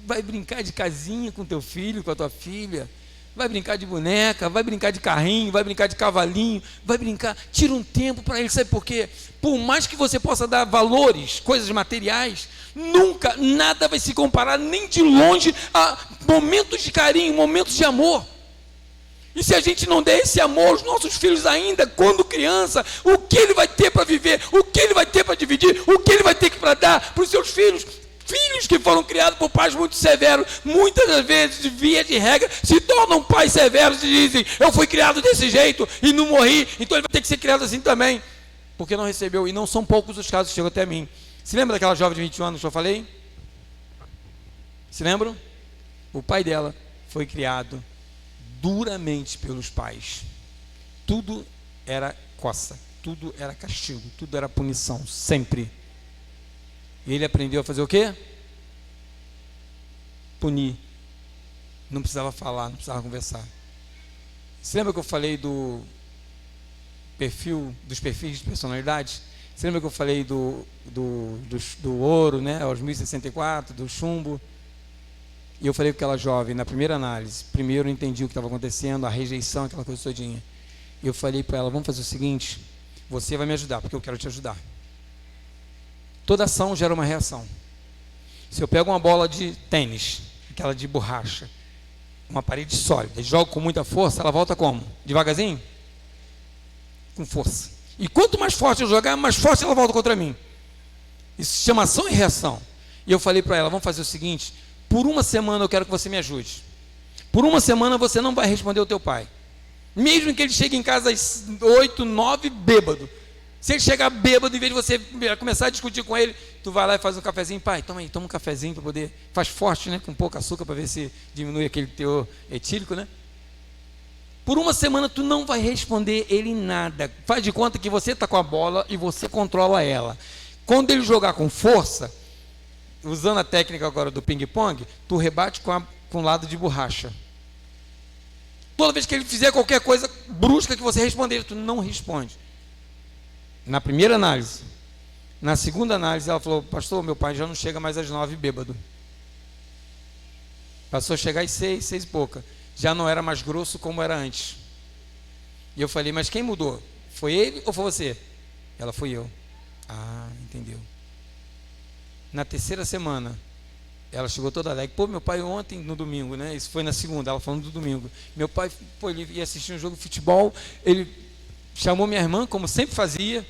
Vai brincar de casinha com teu filho, com a tua filha. Vai brincar de boneca, vai brincar de carrinho, vai brincar de cavalinho, vai brincar, tira um tempo para ele, sabe por quê? Por mais que você possa dar valores, coisas materiais, nunca, nada vai se comparar nem de longe a momentos de carinho, momentos de amor. E se a gente não der esse amor aos nossos filhos ainda, quando criança, o que ele vai ter para viver, o que ele vai ter para dividir, o que ele vai ter para dar para os seus filhos? Filhos que foram criados por pais muito severos, muitas das vezes, de via de regra, se tornam pais severos e dizem: eu fui criado desse jeito e não morri, então ele vai ter que ser criado assim também, porque não recebeu. E não são poucos os casos que chegam até mim. Se lembra daquela jovem de 21 anos que eu falei? Se lembram? O pai dela foi criado duramente pelos pais. Tudo era coça, tudo era castigo, tudo era punição, sempre. E ele aprendeu a fazer o quê? Punir. Não precisava falar, não precisava conversar. Você lembra que eu falei dos perfis de personalidade? Você lembra que eu falei do ouro, né? Aos 1064, do chumbo? E eu falei com aquela jovem, na primeira análise, primeiro eu entendi o que estava acontecendo, a rejeição, aquela coisa todinha. E eu falei para ela: vamos fazer o seguinte, você vai me ajudar, porque eu quero te ajudar. Toda ação gera uma reação. Se eu pego uma bola de tênis, aquela de borracha, uma parede sólida, e jogo com muita força, ela volta como? Devagarzinho? Com força. E quanto mais forte eu jogar, mais forte ela volta contra mim. Isso se chama ação e reação. E eu falei para ela: vamos fazer o seguinte, por uma semana eu quero que você me ajude. Por uma semana você não vai responder ao teu pai. Mesmo que ele chegue em casa às 8, 9, bêbado. Se ele chegar bêbado, em vez de você começar a discutir com ele, tu vai lá e faz um cafezinho. Pai, toma aí, toma um cafezinho para poder... Faz forte, né? Com pouco açúcar para ver se diminui aquele teor etílico, né? Por uma semana tu não vai responder ele nada. Faz de conta que você está com a bola e você controla ela. Quando ele jogar com força, usando a técnica agora do ping-pong, tu rebate com o lado de borracha. Toda vez que ele fizer qualquer coisa brusca que você responder, tu não responde. Na primeira análise. Na segunda análise, ela falou: pastor, meu pai já não chega mais às 9 bêbado. Passou a chegar às 6, 6 e pouca. Já não era mais grosso como era antes. E eu falei: mas quem mudou? Foi ele ou foi você? Ela: foi eu. Ah, entendeu. Na terceira semana, ela chegou toda alegre. Pô, meu pai ontem, no domingo, né? Isso foi na segunda, ela falando do domingo. Meu pai, pô, ele ia assistir um jogo de futebol, ele chamou minha irmã, como sempre fazia,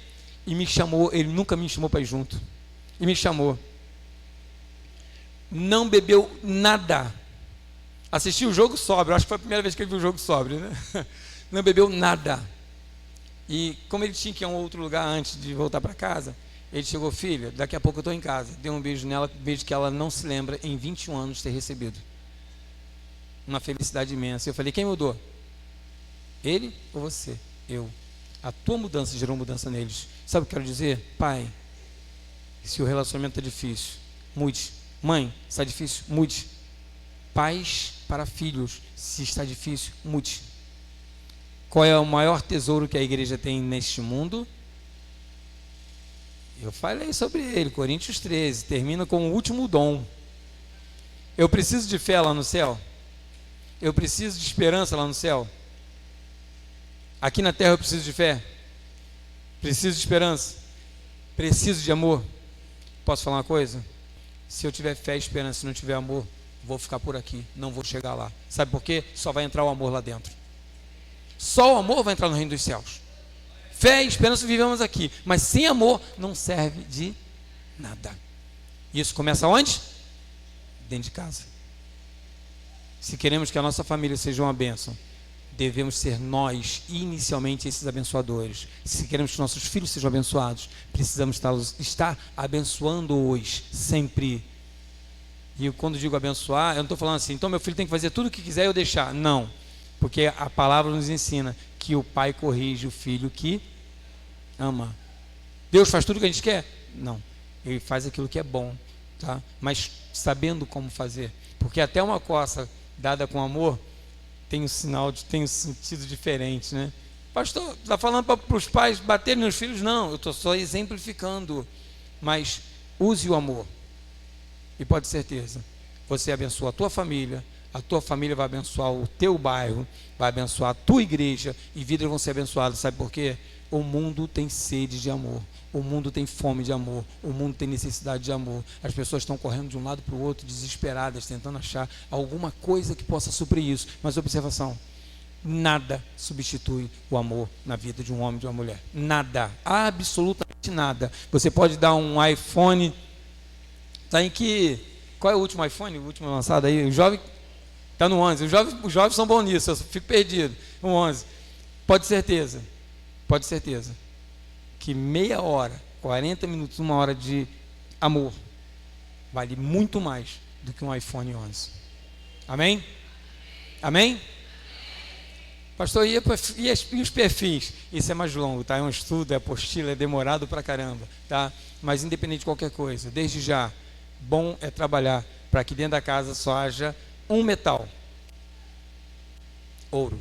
e me chamou. Ele nunca me chamou para ir junto. E me chamou. Não bebeu nada. Assistiu o jogo sóbrio. Acho que foi a primeira vez que ele viu o jogo sóbrio, né? Não bebeu nada. E como ele tinha que ir a um outro lugar antes de voltar para casa, ele chegou: filha, daqui a pouco eu estou em casa. Deu um beijo nela, um beijo que ela não se lembra em 21 anos de ter recebido. Uma felicidade imensa. Eu falei: quem mudou? Ele ou você? Eu. A tua mudança gerou mudança neles. Sabe o que eu quero dizer? Pai, se o relacionamento está difícil, mude. Mãe, se está difícil, mude. Pais para filhos, se está difícil, mude. Qual é o maior tesouro que a igreja tem neste mundo? Eu falei sobre ele, Coríntios 13, termina com o último dom. Eu preciso de fé lá no céu? Eu preciso de esperança lá no céu? Aqui na terra eu preciso de fé? Preciso de esperança? Preciso de amor? Posso falar uma coisa? Se eu tiver fé e esperança e não tiver amor, vou ficar por aqui, não vou chegar lá. Sabe por quê? Só vai entrar o amor lá dentro. Só o amor vai entrar no reino dos céus. Fé e esperança vivemos aqui, mas sem amor não serve de nada. Isso começa onde? Dentro de casa. Se queremos que a nossa família seja uma bênção, devemos ser nós, inicialmente, esses abençoadores. Se queremos que nossos filhos sejam abençoados, precisamos estar abençoando-os sempre. E quando digo abençoar, eu não estou falando assim: então meu filho tem que fazer tudo o que quiser e eu deixar. Não, porque a palavra nos ensina que o pai corrige o filho que ama. Deus faz tudo o que a gente quer? Não, ele faz aquilo que é bom, tá? Mas sabendo como fazer, porque até uma coça dada com amor tem um sinal, tem um sentido diferente, né? Pastor, está falando para os pais baterem nos filhos? Não, eu estou só exemplificando. Mas use o amor. E pode ter certeza, você abençoa a tua família vai abençoar o teu bairro, vai abençoar a tua igreja, e vidas vão ser abençoadas. Sabe por quê? O mundo tem sede de amor, o mundo tem fome de amor, o mundo tem necessidade de amor. As pessoas estão correndo de um lado para o outro, desesperadas, tentando achar alguma coisa que possa suprir isso. Mas observação: nada substitui o amor na vida de um homem e de uma mulher. Nada, absolutamente nada. Você pode dar um iPhone, tá em que... Qual é o último iPhone? O último lançado aí? O jovem está no 11. Os jovens são bons nisso, eu fico perdido. O 11. Pode certeza que meia hora, 40 minutos, uma hora de amor vale muito mais do que um iPhone 11. Amém? Amém? Pastor, e os perfis? Isso é mais longo, tá? É um estudo, é apostila, é demorado pra caramba, tá? Mas independente de qualquer coisa, desde já, bom é trabalhar para que dentro da casa só haja um metal: ouro.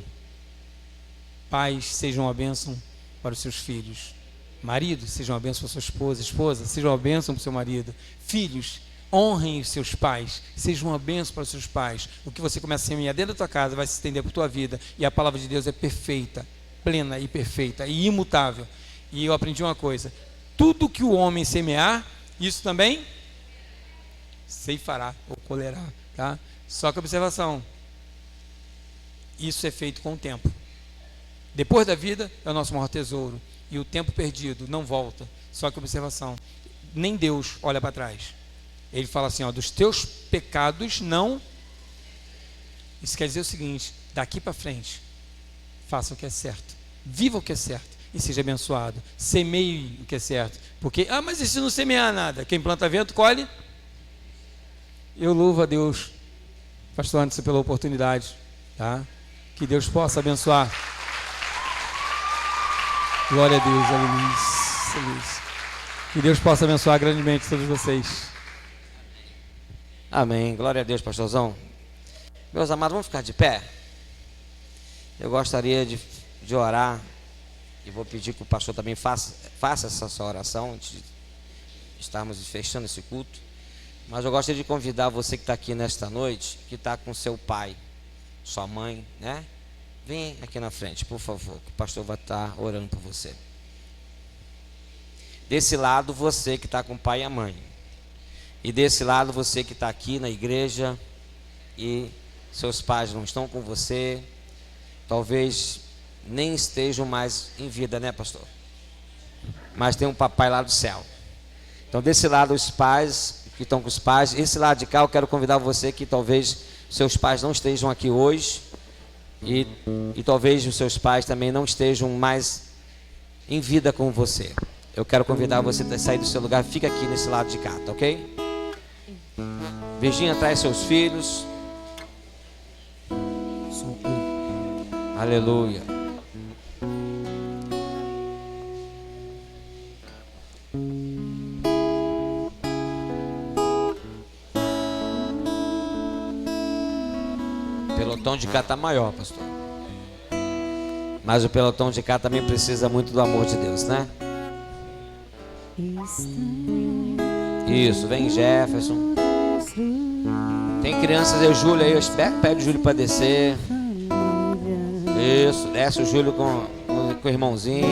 Pais, sejam uma bênção para os seus filhos. Marido, sejam uma bênção para sua esposa. Esposa, sejam uma bênção para o seu marido. Filhos, honrem os seus pais, sejam uma bênção para os seus pais. O que você começa a semear dentro da tua casa vai se estender para a tua vida, e a palavra de Deus é perfeita, plena e perfeita e imutável. E eu aprendi uma coisa: tudo que o homem semear, isso também ceifará ou colherá, tá? Só que observação: isso é feito com o tempo. Depois da vida é o nosso maior tesouro, e o tempo perdido não volta. Só que observação: nem Deus olha para trás. Ele fala assim, ó: dos teus pecados não. Isso quer dizer o seguinte: daqui para frente, faça o que é certo, viva o que é certo, e seja abençoado. Semeie o que é certo. Porque, mas e se não semear nada? Quem planta vento, colhe. Eu louvo a Deus, pastor Anderson, pela oportunidade, tá? Que Deus possa abençoar. Glória a Deus, aleluia. Que Deus possa abençoar grandemente todos vocês. Amém. Glória a Deus, pastorzão. Meus amados, vamos ficar de pé? Eu gostaria de orar, e vou pedir que o pastor também faça essa oração antes de estarmos fechando esse culto. Mas eu gostaria de convidar você que está aqui nesta noite, que está com seu pai, sua mãe, né? Vem aqui na frente, por favor, que o pastor vai estar orando por você. Desse lado, você que está com o pai e a mãe. E desse lado, você que está aqui na igreja e seus pais não estão com você. Talvez nem estejam mais em vida, né, pastor? Mas tem um papai lá do céu. Então, desse lado, os pais que estão com os pais. Esse lado de cá, eu quero convidar você que talvez seus pais não estejam aqui hoje. E talvez os seus pais também não estejam mais em vida com você. Eu quero convidar você a sair do seu lugar. Fica aqui nesse lado de cá, tá ok? Virgínia, traz seus filhos. Aleluia. O pelotão de cá está maior, pastor. Mas o pelotão de cá também precisa muito do amor de Deus, né? Isso, vem Jefferson. Tem crianças aí, o Júlio aí, pede o Júlio para descer. Isso, desce o Júlio com o irmãozinho.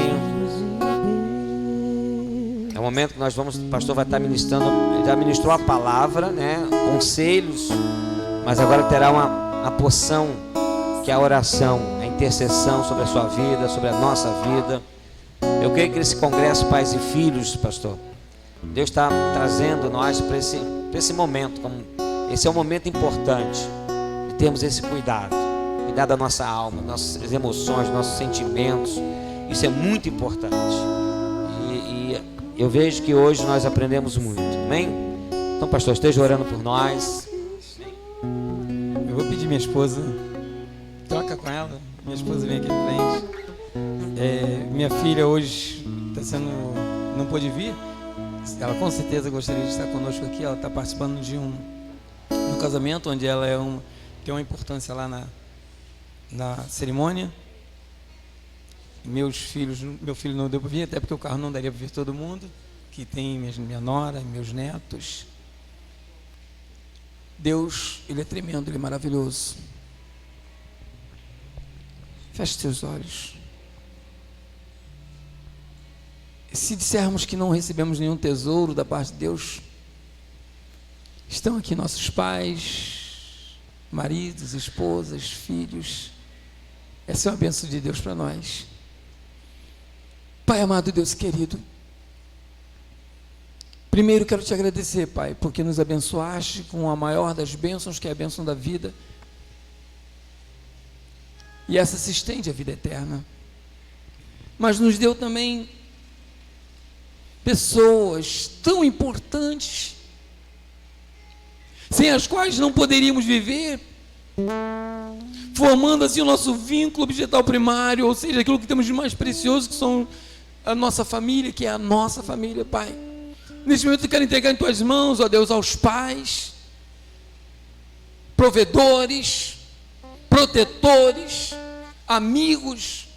É o momento que nós vamos, o pastor vai estar ministrando. Ele já ministrou a palavra, né? Conselhos, mas agora terá uma porção que é a oração, a intercessão sobre a sua vida, sobre a nossa vida. Eu creio que esse congresso Pais e Filhos, pastor, Deus está trazendo nós para esse momento. Esse é um momento importante de termos esse cuidado da nossa alma, nossas emoções, nossos sentimentos. Isso é muito importante. E eu vejo que hoje nós aprendemos muito. Amém? Então, pastor, esteja orando por nós. Eu vou pedir minha esposa, troca com ela. Minha esposa vem aqui à frente. Minha filha hoje não pôde vir. Ela com certeza gostaria de estar conosco aqui. Ela está participando de um casamento onde ela tem uma importância lá na cerimônia. Meu filho não deu para vir, até porque o carro não daria para vir todo mundo, que tem minha nora, meus netos. Deus, Ele é tremendo, Ele é maravilhoso. Feche seus olhos. Se dissermos que não recebemos nenhum tesouro da parte de Deus, estão aqui nossos pais, maridos, esposas, filhos. Essa é uma bênção de Deus para nós. Pai amado, Deus querido, primeiro quero te agradecer, Pai, porque nos abençoaste com a maior das bênçãos, que é a bênção da vida, e essa se estende à vida eterna, mas nos deu também pessoas tão importantes, sem as quais não poderíamos viver, formando assim o nosso vínculo objetal primário, ou seja, aquilo que temos de mais precioso, que são a nossa família, que é a nossa família, Pai. Neste momento eu quero entregar em tuas mãos, ó Deus, aos pais, provedores, protetores, amigos.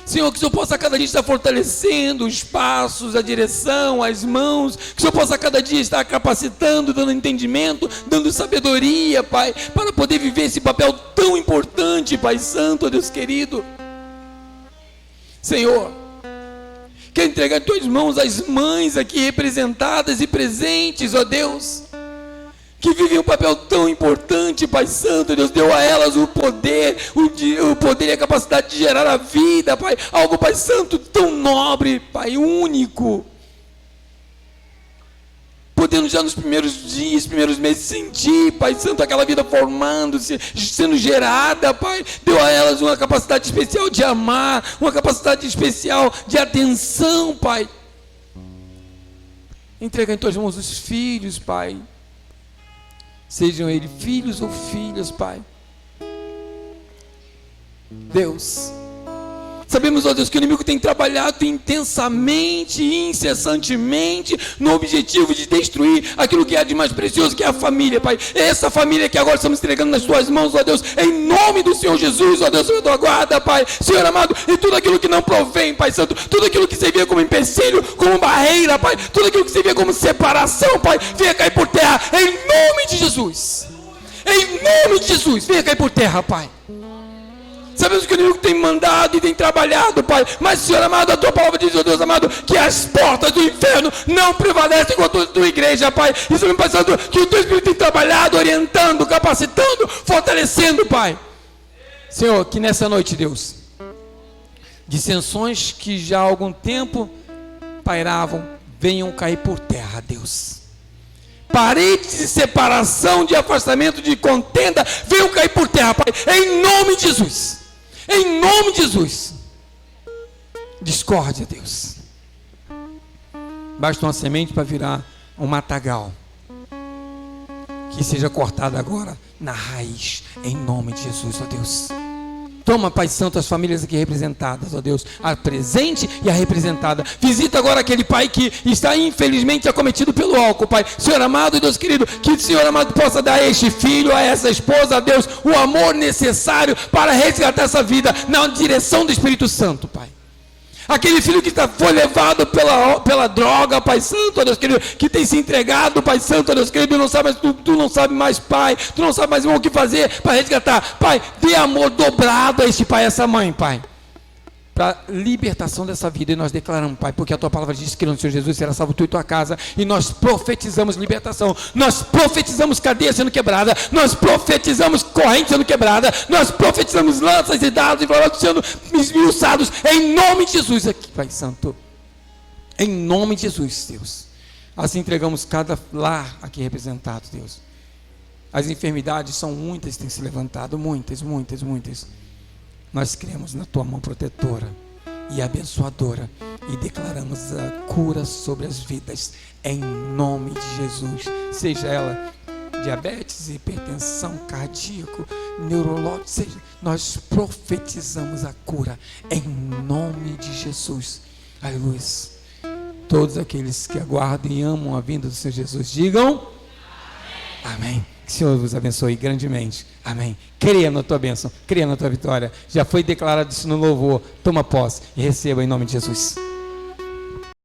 Senhor, que o Senhor possa cada dia estar fortalecendo os passos, a direção, as mãos, que o Senhor possa cada dia estar capacitando, dando entendimento, dando sabedoria, Pai, para poder viver esse papel tão importante, Pai Santo, ó Deus querido. Senhor, quero entregar em tuas mãos as mães aqui representadas e presentes, ó Deus, que vivem um papel tão importante, Pai Santo. Deus deu a elas o poder e a capacidade de gerar a vida, Pai, algo, Pai Santo, tão nobre, Pai, único, podendo já nos primeiros dias, primeiros meses, sentir, Pai Santo, aquela vida formando-se, sendo gerada, Pai. Deu a elas uma capacidade especial de amar, uma capacidade especial de atenção, Pai. Entrega em tuas mãos os filhos, Pai. Sejam eles filhos ou filhas, Pai. Deus, sabemos, ó Deus, que o inimigo tem trabalhado intensamente e incessantemente no objetivo de destruir aquilo que é de mais precioso, que é a família, Pai. Essa família que agora estamos entregando nas Tuas mãos, ó Deus, em nome do Senhor Jesus, ó Deus, Senhor da guarda, Pai, Senhor amado, e tudo aquilo que não provém, Pai Santo, tudo aquilo que servia como empecilho, como barreira, Pai, tudo aquilo que servia como separação, Pai, venha cair por terra, em nome de Jesus. Em nome de Jesus, venha cair por terra, Pai. Sabemos que o inimigo tem mandado e tem trabalhado, Pai, mas, Senhor amado, a Tua palavra diz, ó Deus amado, que as portas do inferno não prevalecem contra a Tua igreja, Pai. Isso me passando que o Teu Espírito tem trabalhado, orientando, capacitando, fortalecendo, Pai. Senhor, que nessa noite, Deus, dissensões que já há algum tempo pairavam, venham cair por terra, Deus. Paredes de separação, de afastamento, de contenda, venham cair por terra, Pai, em nome de Jesus. Em nome de Jesus. Discórdia, Deus. Basta uma semente para virar um matagal. Que seja cortada agora na raiz, em nome de Jesus, ó Deus. Toma, Pai Santo, as famílias aqui representadas, ó Deus, a presente e a representada. Visita agora aquele pai que está infelizmente acometido pelo álcool, Pai. Senhor amado e Deus querido, que o Senhor amado possa dar a este filho, a essa esposa, a Deus, o amor necessário para resgatar essa vida na direção do Espírito Santo, Pai. Aquele filho que foi levado pela droga, Pai Santo, ó Deus querido, que tem se entregado, Pai Santo, ó Deus querido, não sabe, tu não sabe mais, Pai, tu não sabe mais o que fazer para resgatar, Pai, dê amor dobrado a este pai, a essa mãe, Pai, para libertação dessa vida. E nós declaramos, Pai, porque a Tua palavra diz que no Senhor Jesus será salvo tu e tua casa, e nós profetizamos libertação, nós profetizamos cadeia sendo quebrada, nós profetizamos corrente sendo quebrada, nós profetizamos lanças e dados e sendo esmiuçados, em nome de Jesus aqui, Pai Santo, em nome de Jesus, Deus. Assim entregamos cada lar aqui representado, Deus. As enfermidades são muitas, têm se levantado, muitas. Nós cremos na Tua mão protetora e abençoadora e declaramos a cura sobre as vidas, em nome de Jesus. Seja ela diabetes, hipertensão, cardíaco, neurológico, seja, nós profetizamos a cura, em nome de Jesus. Aleluia. Todos aqueles que aguardam e amam a vinda do Senhor Jesus, digam amém. Amém. Que o Senhor vos abençoe grandemente. Amém. Creia na tua bênção, creia na tua vitória. Já foi declarado isso no louvor. Toma posse e receba em nome de Jesus.